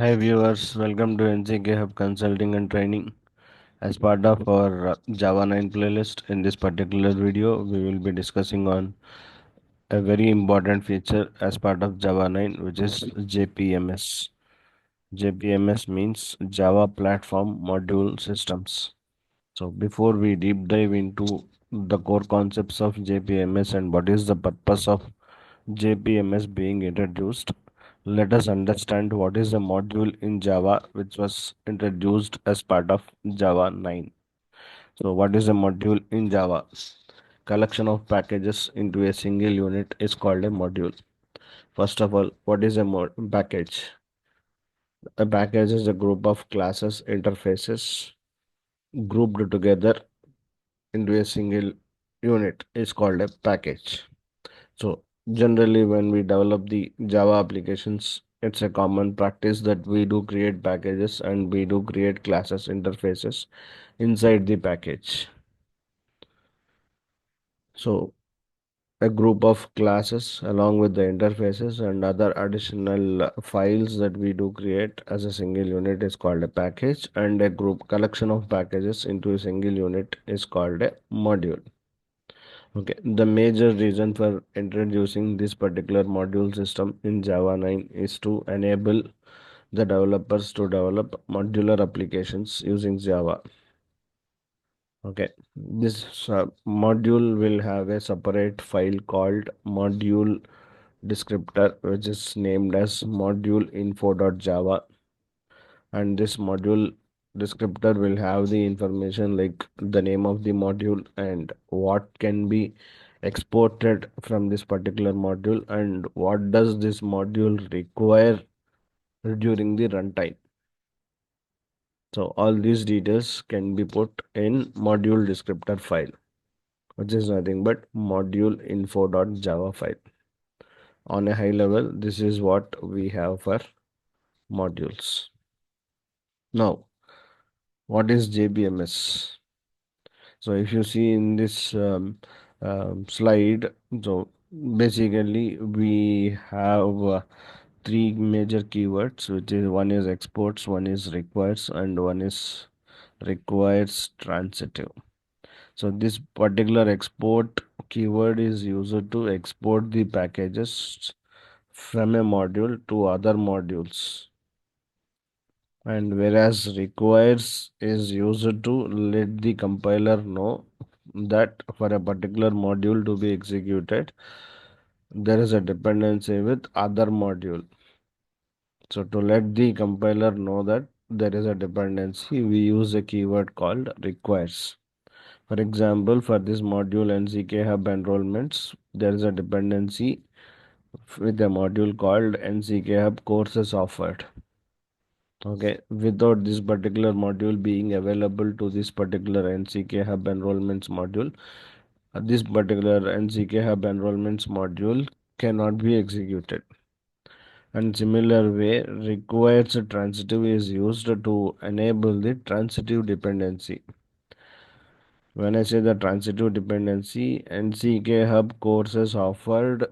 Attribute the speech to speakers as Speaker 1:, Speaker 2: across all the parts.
Speaker 1: Hi viewers, welcome to NCKHUB Consulting and Training. As part of our Java 9 playlist, in this particular video, we will be discussing on a very important feature as part of Java 9, which is JPMS. JPMS means Java Platform Module Systems. So before we deep dive into the core concepts of JPMS and what is the purpose of JPMS being introduced, let us understand what is a module in Java which was introduced as part of Java 9. So what is a module in Java? Collection of packages into a single unit is called a module. First of all, what is a package? A package is a group of classes interfaces grouped together into a single unit is called a package. So generally when we develop the Java applications, it's a common practice that we do create packages and we do create classes interfaces inside the package. So a group of classes along with the interfaces and other additional files that we do create as a single unit is called a package, and a group collection of packages into a single unit is called a module. Okay, the major reason for introducing this particular module system in Java 9 is to enable the developers to develop modular applications using Java. Okay, this module will have a separate file called module descriptor, which is named as module info.java, and this module descriptor will have the information like the name of the module and what can be exported from this particular module and what does this module require during the runtime. So all these details can be put in module descriptor file, which is nothing but module info.java file. On a high level, this is what we have for modules. Now, what is JPMS? So if you see in this slide, so basically we have three major keywords, which is one is exports, one is requires, and one is requires transitive. So this particular export keyword is used to export the packages from a module to other modules, and whereas requires is used to let the compiler know that for a particular module to be executed there is a dependency with other module. So to let the compiler know that there is a dependency, we use a keyword called requires. For example, for this module NCKHUB enrollments, there is a dependency with a module called NCKHUB courses offered. Okay, without this particular module being available to this particular NCKHUB enrollments module, this particular NCKHUB enrollments module cannot be executed. And similar way, requires transitive is used to enable the transitive dependency. When I say the transitive dependency, NCKHUB courses offered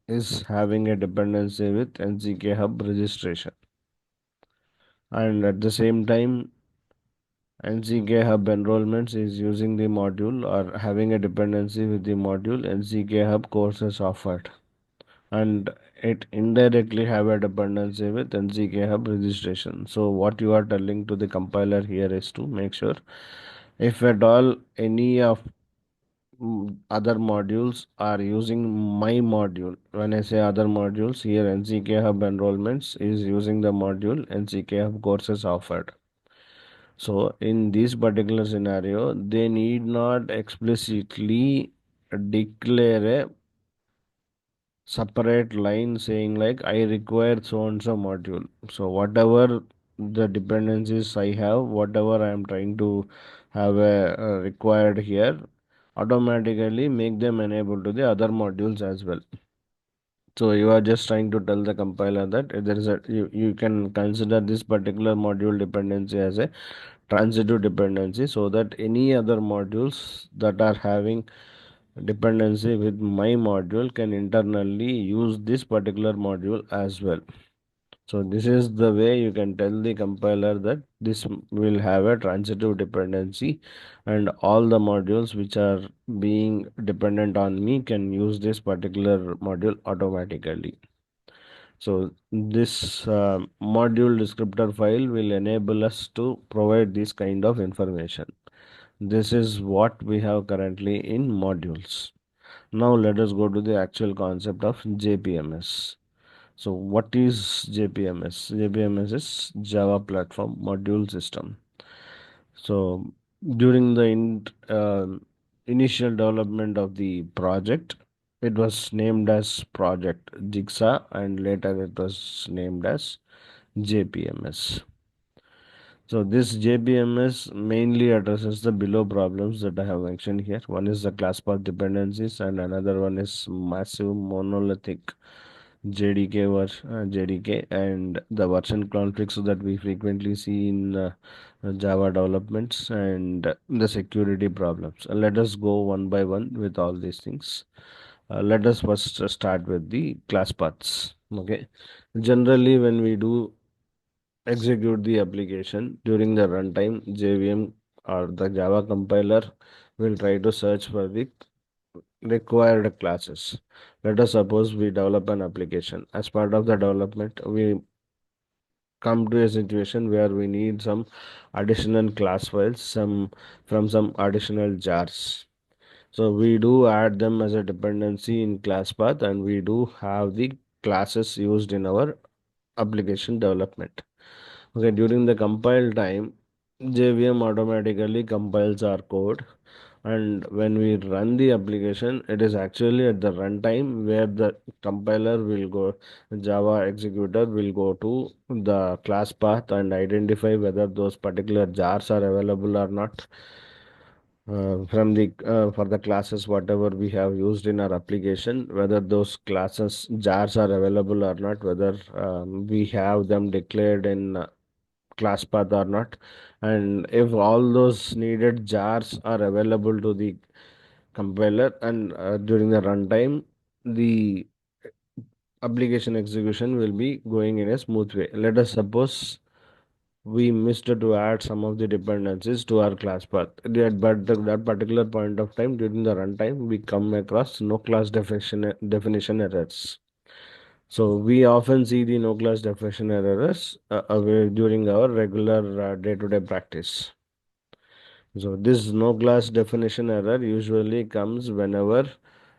Speaker 1: is having a dependency with NCKHUB registration. And at the same time, NCKHUB enrollments is using the module or having a dependency with the module NCKHUB courses offered, and it indirectly have a dependency with NCKHUB registration. So what you are telling to the compiler here is to make sure if at all any of other modules are using my module. When I say other modules here, NCKHUB enrollments is using the module NCKHUB courses offered. So in this particular scenario, they need not explicitly declare a separate line saying like I require so and so module. So whatever the dependencies I have, whatever I am trying to have a required here, automatically make them enable to the other modules as well. So you are just trying to tell the compiler that there is a you can consider this particular module dependency as a transitive dependency, so that any other modules that are having dependency with my module can internally use this particular module as well. So this is the way you can tell the compiler that this will have a transitive dependency, and all the modules which are being dependent on me can use this particular module automatically. So this module descriptor file will enable us to provide this kind of information. This is what we have currently in modules. Now let us go to the actual concept of JPMS. So what is JPMS? JPMS is Java Platform Module System. So during the initial development of the project, it was named as Project Jigsaw, and later it was named as JPMS. So this JPMS mainly addresses the below problems that I have mentioned here. One is the class path dependencies, and another one is massive monolithic JDK, and the version conflicts that we frequently see in Java developments, and the security problems. Let us go one by one with all these things. Let us first start with the class paths. Okay, generally when we do execute the application during the runtime, JVM or the Java compiler will try to search for the required classes. Let us suppose we develop an application. As part of the development, we come to a situation where we need some additional class files, some from some additional jars. So we do add them as a dependency in class path, and we do have the classes used in our application development. Okay, during the compile time, JVM automatically compiles our code, and when we run the application, it is actually at the runtime where the compiler will go, Java executor will go to the class path and identify whether those particular jars are available or not, from the for the classes whatever we have used in our application, whether those classes jars are available or not, whether we have them declared in class path or not, and if all those needed jars are available to the compiler, and during the runtime, the application execution will be going in a smooth way. Let us suppose we missed to add some of the dependencies to our class path. But that particular point of time during the runtime, we come across no class definition errors. So we often see the no class definition errors during our regular day-to-day practice. So this no class definition error usually comes whenever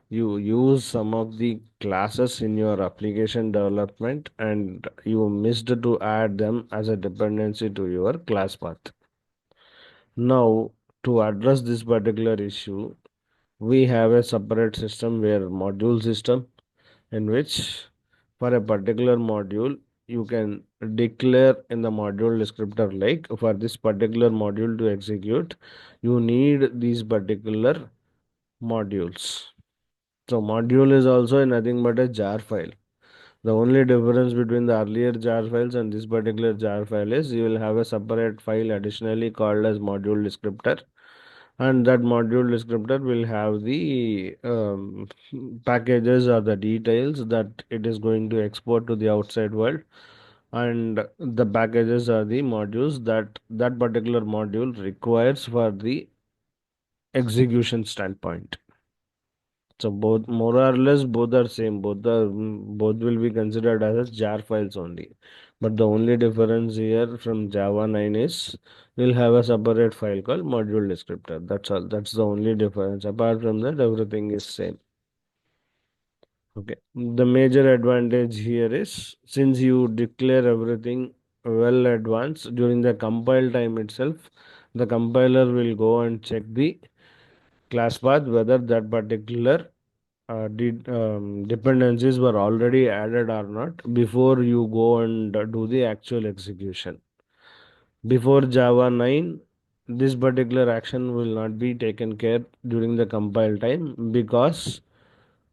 Speaker 1: you use some of the classes in your application development and you missed to add them as a dependency to your class path. Now, to address this particular issue, we have a separate system where module system, in which for a particular module you can declare in the module descriptor, like for this particular module to execute you need these particular modules. So module is also nothing but a jar file. The only difference between the earlier jar files and this particular jar file is you will have a separate file additionally called as module descriptor, and that module descriptor will have the packages or the details that it is going to export to the outside world, and the packages are the modules that that particular module requires for the execution standpoint. So both more or less both are same. Both will be considered as jar files only. But the only difference here from Java 9 is we'll have a separate file called module descriptor. That's all. That's the only difference. Apart from that, everything is same. Okay. The major advantage here is since you declare everything well advanced during the compile time itself, the compiler will go and check the class path whether that particular dependencies were already added or not before you go and do the actual execution. Before Java 9, this particular action will not be taken care during the compile time because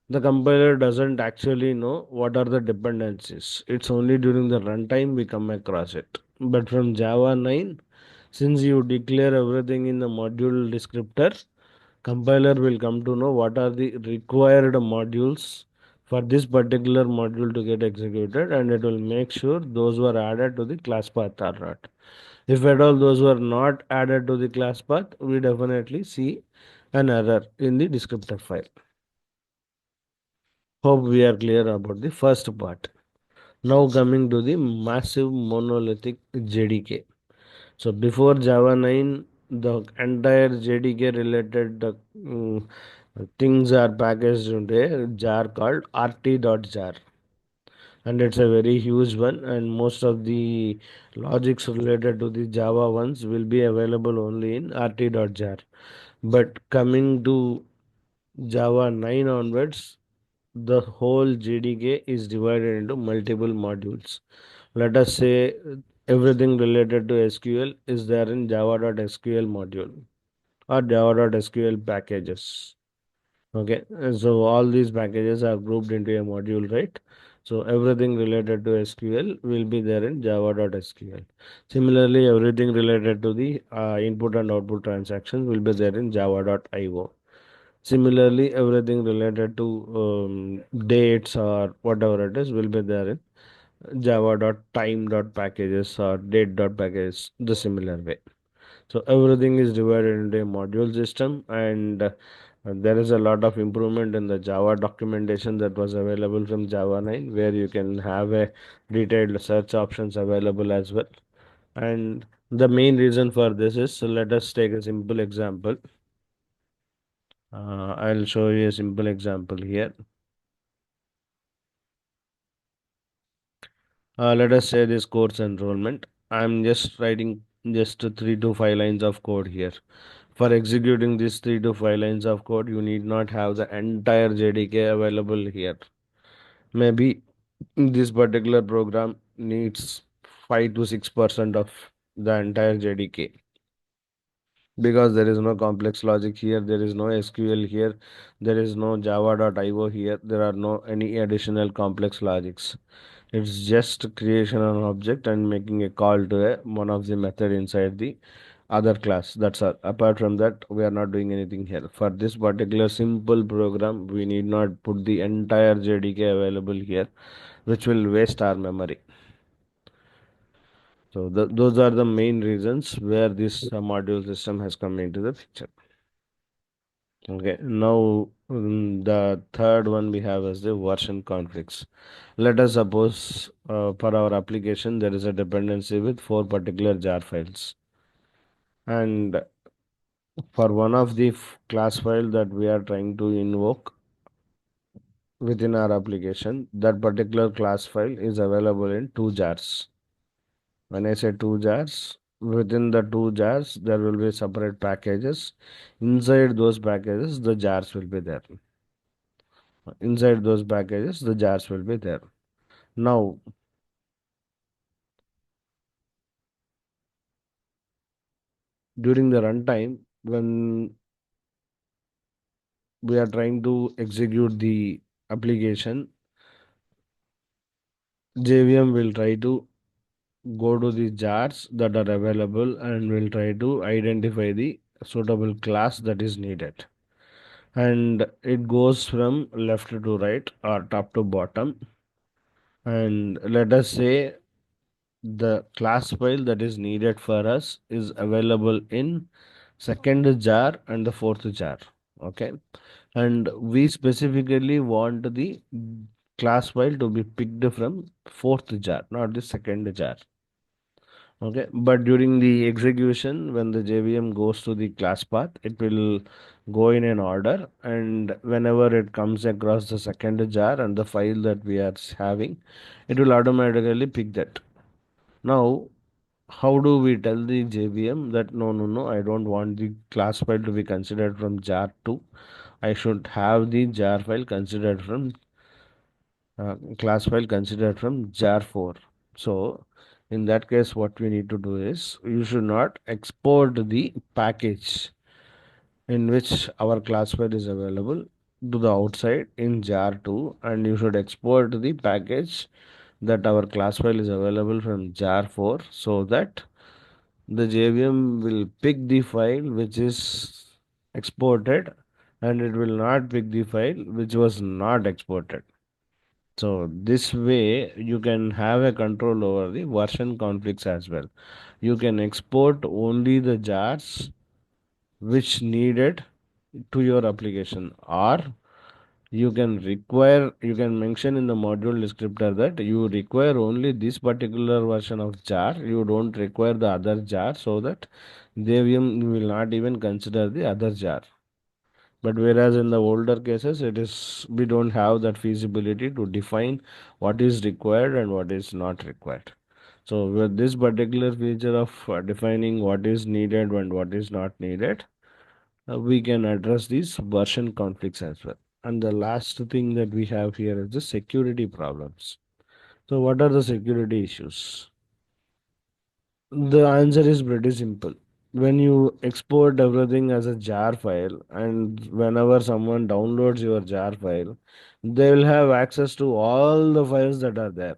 Speaker 1: the compiler doesn't actually know what are the dependencies. It's only during the runtime we come across it. But from Java 9, since you declare everything in the module descriptor, compiler will come to know what are the required modules for this particular module to get executed, and it will make sure those were added to the class path or not. If at all those were not added to the class path, we definitely see an error in the descriptor file. Hope we are clear about the first part. Now coming to the massive monolithic JDK. So before Java 9, the entire JDK related things are packaged into a jar called rt.jar, and it's a very huge one, and most of the logics related to the Java ones will be available only in rt.jar. But coming to Java 9 onwards, the whole JDK is divided into multiple modules. Let us say everything related to SQL is there in java.sql module or java.sql packages. Okay, so all these packages are grouped into a module, right? So everything related to SQL will be there in java.sql. Similarly, everything related to the input and output transactions will be there in java.io. Similarly, everything related to dates or whatever it is will be there in java.time.packages or date.packages the similar way. So everything is divided into a module system, and there is a lot of improvement in the Java documentation that was available from Java 9, where you can have a detailed search options available as well. And the main reason for this is, so let us take a simple example. I'll show you a simple example here. Let us say this course enrollment. I'm just writing just 3 to 5 lines of code here. For executing these 3 to 5 lines of code, you need not have the entire JDK available here. Maybe this particular program needs 5 to 6% of the entire JDK, because there is no complex logic here, there is no SQL here, there is no java.io here, there are no any additional complex logics. It's just creation of an object and making a call to one of the method inside the other class. That's all. Apart from that, we are not doing anything here. For this particular simple program, we need not put the entire JDK available here, which will waste our memory. So those are the main reasons where this module system has come into the picture. Okay, now the third one we have is the version conflicts. Let us suppose for our application there is a dependency with 4 particular jar files, and for one of the class file that we are trying to invoke within our application, that particular class file is available in 2 jars. When I say 2 jars, within the 2 jars there will be separate packages. Inside those packages the jars will be there. Inside those packages the jars will be there. Now during the runtime, when we are trying to execute the application, JVM will try to go to the jars that are available and will try to identify the suitable class that is needed. And it goes from left to right or top to bottom. And let us say the class file that is needed for us is available in second jar and the fourth jar. Okay, and we specifically want the class file to be picked from fourth jar, not the second jar. Okay, but during the execution, when the JVM goes to the class path, it will go in an order, and whenever it comes across the second jar and the file that we are having, it will automatically pick that. Now, how do we tell the JVM that no, no, no, I don't want the class file to be considered from jar 2. I should have the jar file considered from class file considered from jar 4. So, in that case, what we need to do is you should not export the package in which our class file is available to the outside in jar 2, and you should export the package that our class file is available from jar 4, so that the JVM will pick the file which is exported, and it will not pick the file which was not exported. So this way you can have a control over the version conflicts as well. You can export only the jars which needed to your application, or you can mention in the module descriptor that you require only this particular version of jar, you don't require the other jar, so that will not even consider the other jar. But whereas in the older cases, it is we don't have that feasibility to define what is required and what is not required. So with this particular feature of defining what is needed and what is not needed, we can address these version conflicts as well. And the last thing that we have here is the security problems. So what are the security issues? The answer is pretty simple. When you export everything as a jar file, and whenever someone downloads your jar file, they will have access to all the files that are there.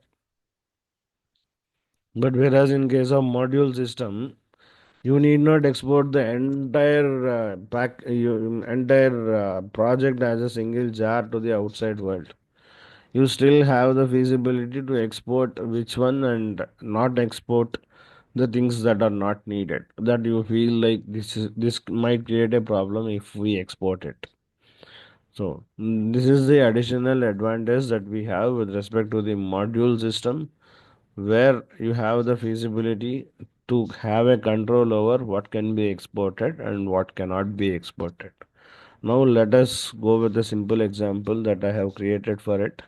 Speaker 1: But whereas in case of module system, you need not export the entire entire project as a single jar to the outside world. You still have the feasibility to export which one and not export the things that are not needed, that you feel like this might create a problem if we export it. So this is the additional advantage that we have with respect to the module system, where you have the feasibility to have a control over what can be exported and what cannot be exported. Now let us go with a simple example that I have created for it.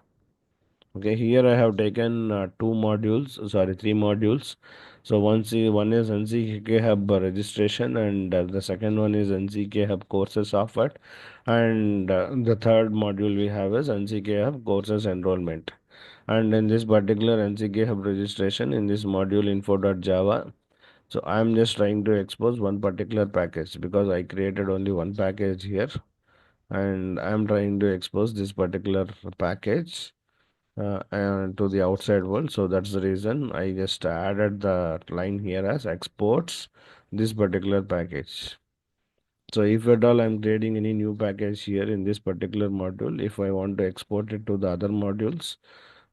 Speaker 1: Okay, here I have taken three modules. So one is NCKHUB registration, and the second one is NCKHUB courses offered, and the third module we have is NCKHUB courses enrollment. And in this particular NCKHUB registration, in this module info.java, so I'm just trying to expose one particular package because I created only one package here, and I'm trying to expose this particular package and to the outside world. So that's the reason I just added the line here as exports this particular package. So if at all I'm creating any new package here in this particular module, if I want to export it to the other modules,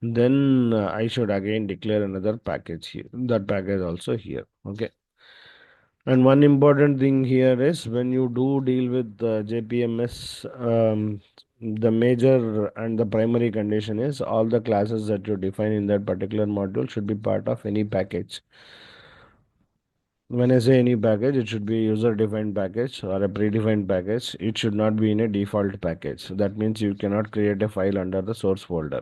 Speaker 1: then I should again declare another package here, that package also here. Okay. And one important thing here is when you do deal with JPMS, the major and the primary condition is all the classes that you define in that particular module should be part of any package. When I say any package, it should be a user-defined package or a predefined package. It should not be in a default package. That means you cannot create a file under the source folder.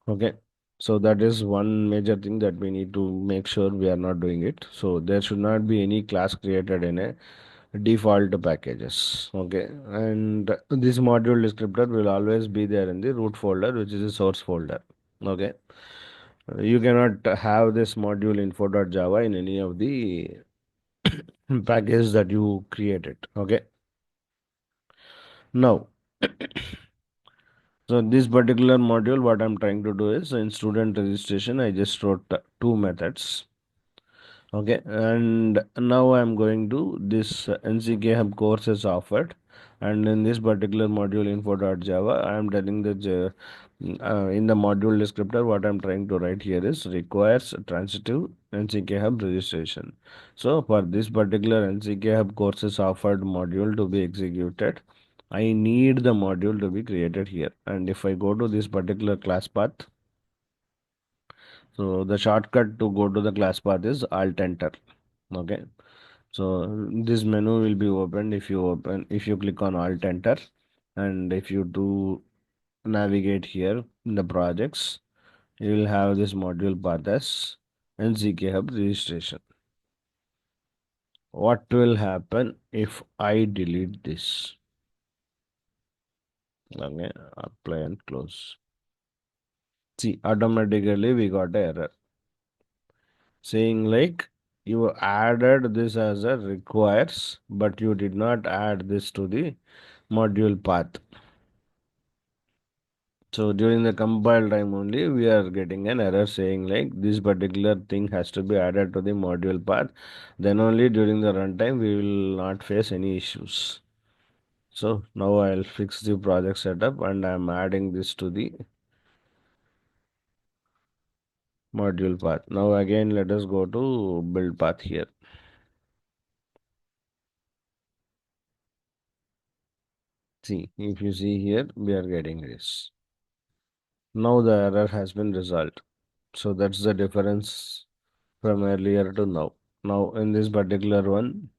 Speaker 1: Okay. So that is one major thing that we need to make sure we are not doing it. So there should not be any class created in a default packages. Okay, and this module descriptor will always be there in the root folder, which is a source folder. Okay, you cannot have this module info.java in any of the packages that you created. Okay, now so this particular module, what I'm trying to do is in student registration, I just wrote two methods. Okay, and now I'm going to this NCK Hub courses offered, and in this particular module info.java, I'm telling the in the module descriptor what I'm trying to write here is requires transitive NCK Hub registration. So for this particular NCK Hub courses offered module to be executed, I need the module to be created here. And if I go to this particular class path, so the shortcut to go to the class path is Alt Enter. Okay, so this menu will be opened if you click on Alt Enter, and if you do navigate here in the projects, you will have this module path as NCK Hub registration. What will happen if I delete this? Okay, apply and close. See, automatically we got a error saying like you added this as a requires, but you did not add this to the module path. So during the compile time only, we are getting an error saying like this particular thing has to be added to the module path. Then only during the runtime we will not face any issues. So now I'll fix the project setup and I'm adding this to the module path. Now again, let us go to build path here. See, if you see here, we are getting this. Now the error has been resolved. So that's the difference from earlier to now. Now in this particular one,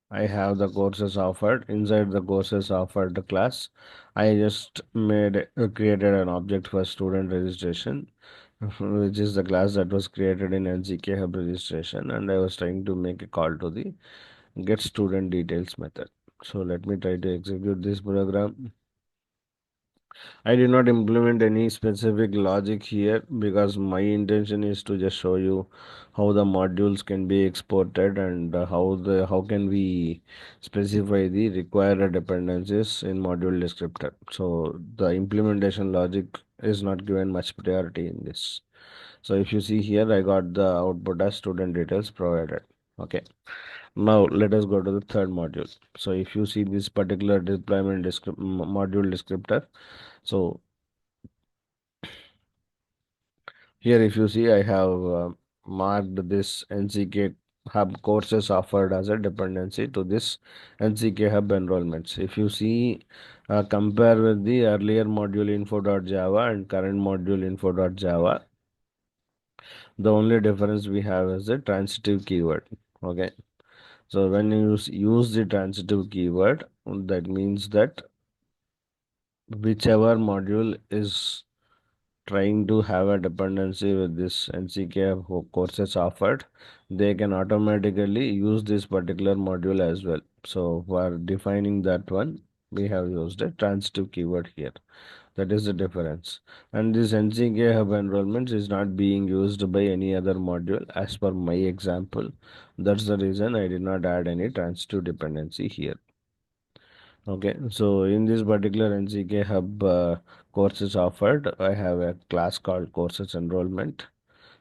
Speaker 1: I have the courses offered. Inside the courses offered class, I just created an object for student registration, which is the class that was created in NCKHUB registration, and I was trying to make a call to the get student details method. So let me try to execute this program. I did not implement any specific logic here because my intention is to just show you how the modules can be exported and how can we specify the required dependencies in module descriptor. So the implementation logic is not given much priority in this. So if you see here, I got the output as student details provided. Okay. Now let us go to the third module. So if you see this particular module descriptor, so here, if you see, I have marked this NCK Hub courses offered as a dependency to this NCK Hub enrollments. If you see, compare with the earlier module info.java and current module info.java, the only difference we have is the transitive keyword. Okay, so when you use the transitive keyword, that means that whichever module is trying to have a dependency with this NCK courses offered, they can automatically use this particular module as well. So for defining that one, we have used a transitive keyword here. That is the difference. And this NCK hub enrollments is not being used by any other module as per my example. That's the reason I did not add any transitive dependency here. Okay, so in this particular NCK Hub courses offered, I have a class called courses enrollment.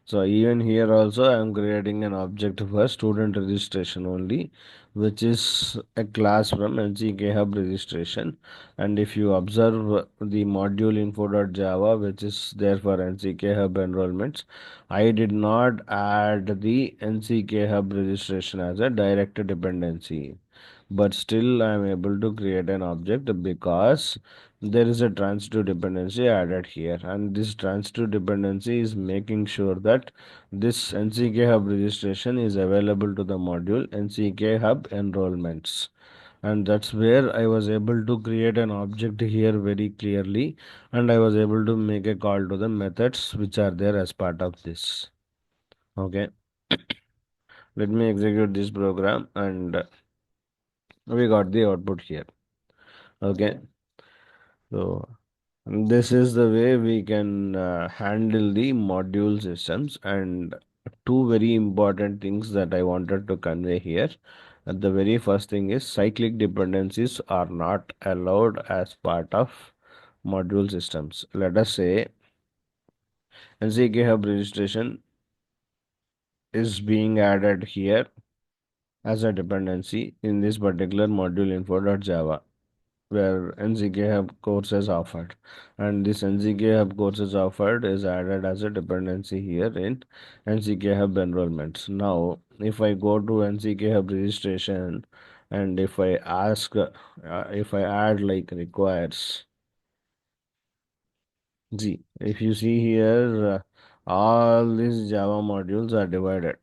Speaker 1: So even here also I am creating an object for student registration only, which is a class from NCK Hub registration. And if you observe the module info.java, which is there for NCK Hub enrollments, I did not add the NCK Hub registration as a direct dependency, but still I am able to create an object because there is a transitive dependency added here, and this transitive dependency is making sure that this NCK Hub registration is available to the module NCK Hub enrollments. And that's where I was able to create an object here very clearly, and I was able to make a call to the methods which are there as part of this. Okay, let me execute this program, and we got the output here. Okay, so this is the way we can handle the module systems. And two very important things that I wanted to convey here. The very first thing is cyclic dependencies are not allowed as part of module systems. Let us say NCK Hub registration is being added here as a dependency in this particular module info.java, where NCK Hub course is offered, and this NCK Hub course is offered is added as a dependency here in NCK Hub enrollments. Now, if I go to NCK Hub registration and if I ask, if I add like requires, see, if you see here, all these Java modules are divided.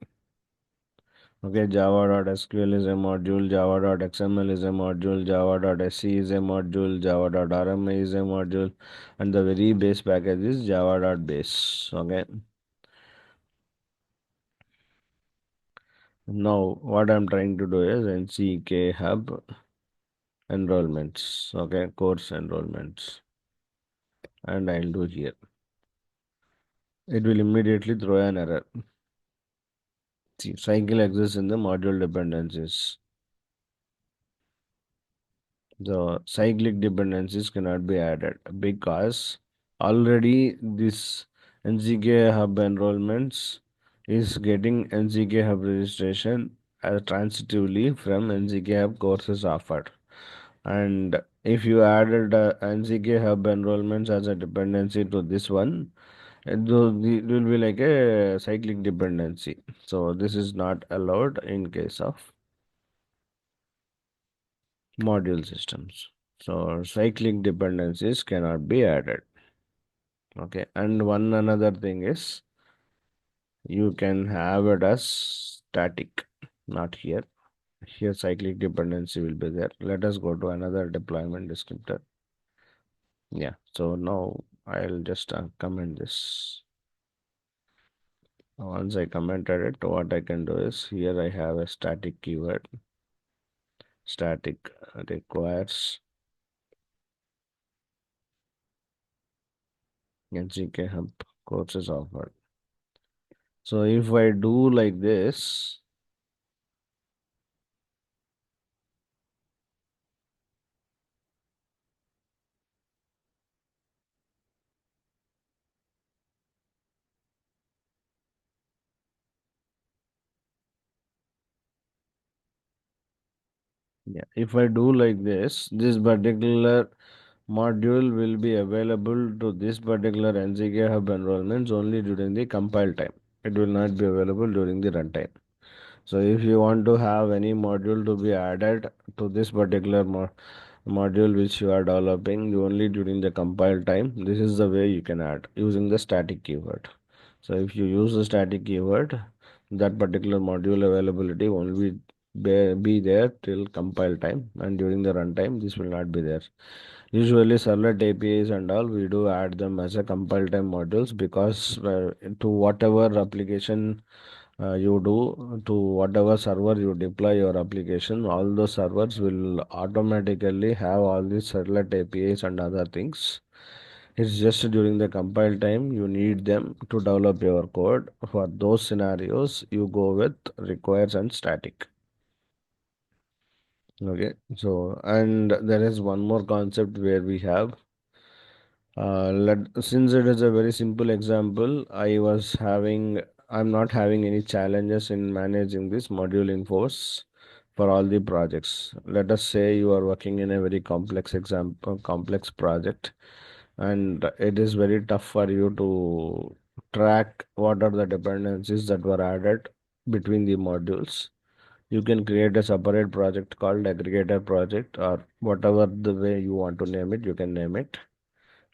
Speaker 1: Okay, java.sql is a module, java.xml is a module, java.sc is a module, java.rma is a module, and the very base package is java.base. Okay, now what I'm trying to do is NCK hub enrollments, okay, course enrollments, and I'll do here. It will immediately throw an error. See, cycle exists in the module dependencies. The cyclic dependencies cannot be added because already this NCK hub enrollments is getting NCK hub registration transitively from NCK hub courses offered. And if you added NCK hub enrollments as a dependency to this one, it will be like a cyclic dependency. So this is not allowed in case of module systems. So cyclic dependencies cannot be added. Okay, and one another thing is you can have it as static, not here. Here cyclic dependency will be there. Let us go to another deployment descriptor. Yeah, so now I'll just comment this. Once I commented it, what I can do is here I have a static keyword. Static requires NCKHUB courses offered. So if I do like this, yeah, if I do like this particular module will be available to this particular NCKHUB enrollments only during the compile time. It will not be available during the runtime. So if you want to have any module to be added to this particular module which you are developing only during the compile time, this is the way you can add using the static keyword. So if you use the static keyword, that particular module availability won't be there till compile time, and during the runtime this will not be there. Usually servlet APIs and all, we do add them as a compile time modules because to whatever application you do, to whatever server you deploy your application, all those servers will automatically have all these servlet APIs and other things. It's just during the compile time you need them to develop your code. For those scenarios, you go with requires and static. Okay, so and there is one more concept where we have since it is a very simple example, I'm not having any challenges in managing this module infos for all the projects. Let us say you are working in a very complex project, and it is very tough for you to track what are the dependencies that were added between the modules. You can create a separate project called aggregator project, or whatever the way you want to name it, you can name it,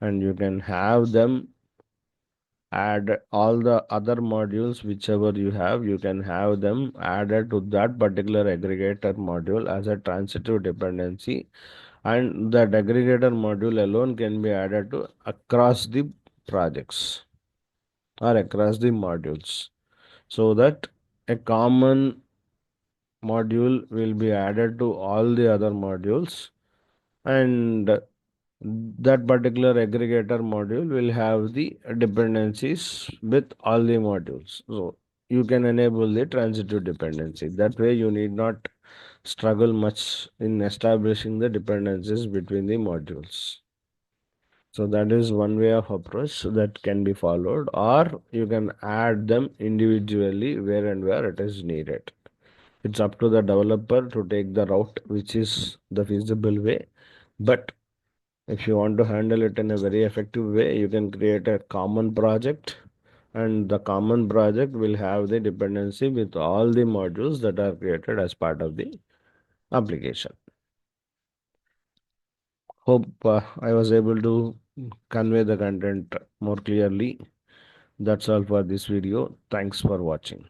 Speaker 1: and you can have them add all the other modules whichever you have. You can have them added to that particular aggregator module as a transitive dependency, and that aggregator module alone can be added to across the projects or across the modules, so that a common module will be added to all the other modules, and that particular aggregator module will have the dependencies with all the modules. So you can enable the transitive dependency. That way you need not struggle much in establishing the dependencies between the modules. So that is one way of approach that can be followed, or you can add them individually where and where it is needed. It's up to the developer to take the route which is the feasible way. But if you want to handle it in a very effective way, you can create a common project, and the common project will have the dependency with all the modules that are created as part of the application. Hope I was able to convey the content more clearly. That's all for this video. Thanks for watching.